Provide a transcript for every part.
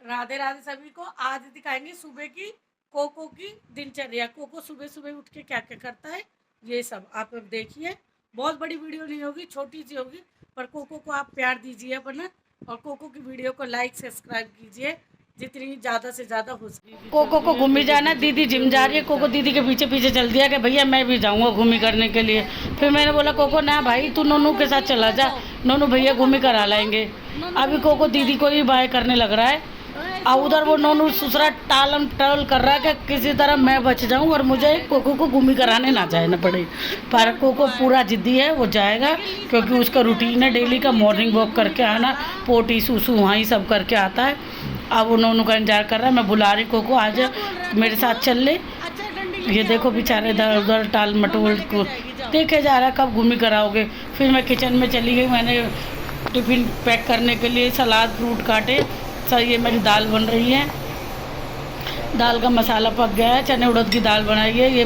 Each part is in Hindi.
राधे राधे सभी को। आज दिखाएंगे सुबह की कोको की दिनचर्या। कोको सुबह सुबह उठ के क्या क्या करता है ये सब आप अब देखिए। बहुत बड़ी वीडियो नहीं होगी, छोटी सी होगी, पर कोको को आप प्यार दीजिए अपना, और कोको की वीडियो को लाइक सब्सक्राइब कीजिए जितनी ज़्यादा से ज़्यादा हो सके। कोको को घूमी जाना, दीदी जिम जा रही है। कोको दीदी के पीछे पीछे चल दिया कि भैया मैं भी जाऊँगा घूमी करने के लिए। फिर मैंने बोला कोको ना भाई तू नोनू के साथ चला जा, नोनू भैया घूमी करा लाएंगे। अभी कोको दीदी को ही बाय करने लग रहा है, और उधर वो नोनू दूसरा टालम टल कर रहा है कि किसी तरह मैं बच जाऊं और मुझे कोको को घूमी कराने ना जाए ना पड़े। पर कोको पूरा जिद्दी है, वो जाएगा क्योंकि उसका रूटीन है डेली का मॉर्निंग वॉक करके आना, पोटी सूसू वहाँ ही सब करके आता है। अब वो नोनू का इंतजार कर रहा है। मैं बुला रही कोको आज मेरे साथ चल ले। ये देखो बेचारे इधर उधर टाल मटोल को देखे जा रहा है कब घूमी कराओगे। फिर मैं किचन में चली गई, मैंने टिफ़िन पैक करने के लिए सलाद फ्रूट काटे। सर ये मेरी दाल बन रही है, दाल का मसाला पक गया है, चने उड़द की दाल बनाई है। ये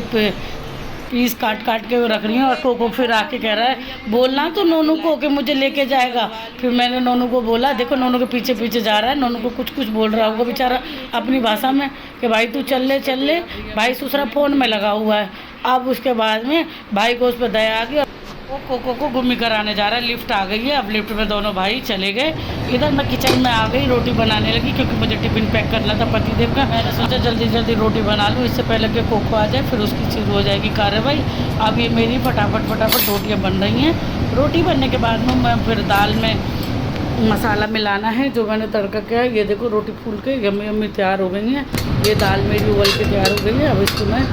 पीस काट काट के रख रही हूँ। और कोको फिर आके कह रहा है बोलना तो नोनू को कि मुझे लेके जाएगा। फिर मैंने नोनू को बोला, देखो नोनू के पीछे पीछे जा रहा है, नोनू को कुछ कुछ बोल रहा होगा बेचारा अपनी भाषा में कि भाई तू चल ले। भाई दूसरा फ़ोन में लगा हुआ है। अब उसके बाद में भाई को उस पर दया आ गई, वो कोको को घूमी कराने जा रहा है। लिफ्ट आ गई है, अब लिफ्ट में दोनों भाई चले गए। इधर मैं किचन में आ गई, रोटी बनाने लगी क्योंकि मुझे टिफ़िन पैक करना था पतिदेव का। मैंने सोचा जल्दी जल्दी रोटी बना लूँ, इससे पहले कि कोको आ जाए, फिर उसकी शुरू हो जाएगी कार्रवाई। अब ये मेरी फटाफट रोटियाँ बन रही हैं। रोटी बनने के बाद में मैं फिर दाल में मसाला मिलाना है जो मैंने तड़का किया है। ये देखो रोटी फूल के यम्मी यम्मी तैयार हो गई हैं। ये दाल मेरी उबल के तैयार हो गई है। अब इसको मैं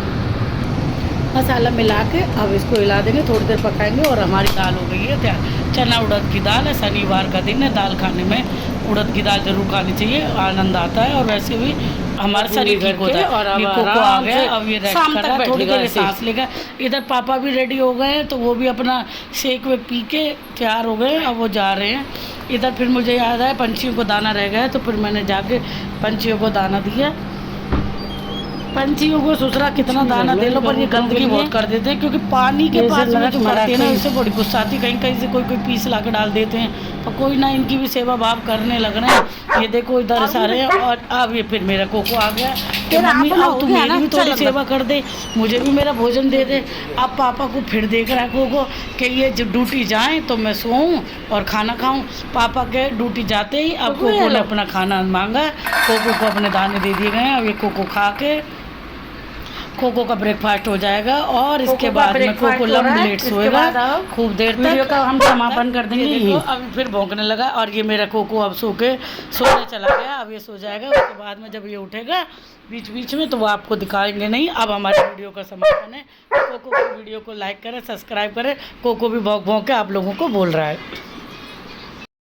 मसाला मिला के अब इसको हिला देंगे, थोड़ी देर पकाएंगे और हमारी दाल हो गई है तैयार। चना उड़द की दाल है, शनिवार का दिन है, दाल खाने में उड़द की दाल जरूर खानी चाहिए, आनंद आता है और वैसे भी हमारे शरीर ठीक होता है। और अब कोको आ गया, अब ये रेस्ट कर रहा है, थोड़ी देर सांस लेगा। इधर पापा भी रेडी हो गए हैं, तो वो भी अपना शेक वेक पी के तैयार हो गए, अब वो जा रहे हैं। इधर फिर मुझे याद आया पंछियों को दाना रह गया है, तो फिर मैंने जाके पंछियों को दाना दिया। पंछियों को दूसरा कितना दाना दे लो पर ये गंदगी बहुत कर देते हैं, क्योंकि पानी के पास में जो करते हैं ना, इससे बड़ी गुस्सा आती। कहीं से कोई पीस ला के डाल देते हैं, तो कोई ना इनकी भी सेवा भाव करने लग रहे हैं। ये देखो इधर सारे, और अब ये फिर मेरा कोको आ गया कि मम्मी अब तू मेरी भी थोड़ी सेवा कर दे, मुझे भी मेरा भोजन दे दे। अब पापा को फिर देख रहा है कोको कि ये जब ड्यूटी जाएँ तो मैं सोऊं और खाना खाऊं। पापा के ड्यूटी जाते ही अब कोको ने अपना खाना मांगा, कोको को अपने दाने दे दिए गए हैं। अब ये कोको खा के कोको का ब्रेकफास्ट हो जाएगा और इसके बाद में कोको लंबी लेट सोएगा खूब देर तक का हम समापन कर देंगे। अब फिर भौंकने लगा और ये मेरा कोको अब सोने चला गया। अब ये सो जाएगा, उसके बाद में जब ये उठेगा बीच बीच में तो वो आपको दिखाएंगे नहीं। अब हमारे वीडियो का समापन है। कोको की वीडियो को लाइक करें, सब्सक्राइब करें। कोको भी भौंक भौंक के आप लोगों को बोल रहा है।